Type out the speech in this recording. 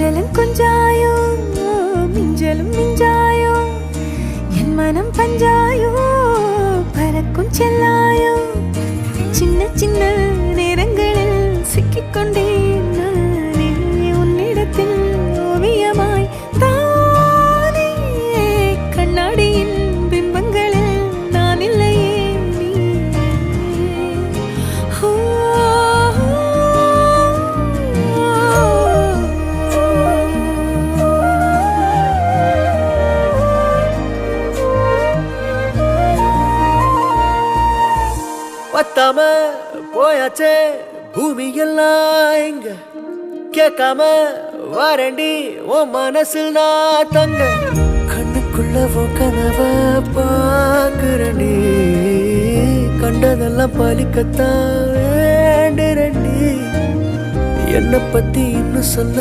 கொஞ்சலும் கொஞ்சாயோ மிஞ்சலும் மிஞ்சாயோ என் மனம் பஞ்சாயோ பறக்கும் செல்லாயோ சின்ன சின்ன நேரங்களில் சிக்கிக்கொண்டேன் நானே உன்னிடத்தில் ஓவியமாய் தானே கண்ணாடியின் பிம்பங்களில் நான் இல்லையே நீ பத்தாம போயாச்சே பூமி எல்லாம் இங்க கேட்காம வாரண்டி உன் மனசில் நான் தங்க கண்ணுக்குள்ள உன் கனவ பாக்குறண்டி கண்டதெல்லாம் பலிக்கத்தான் வேண்டுறண்டி என்னை பத்தி இன்னும் சொல்ல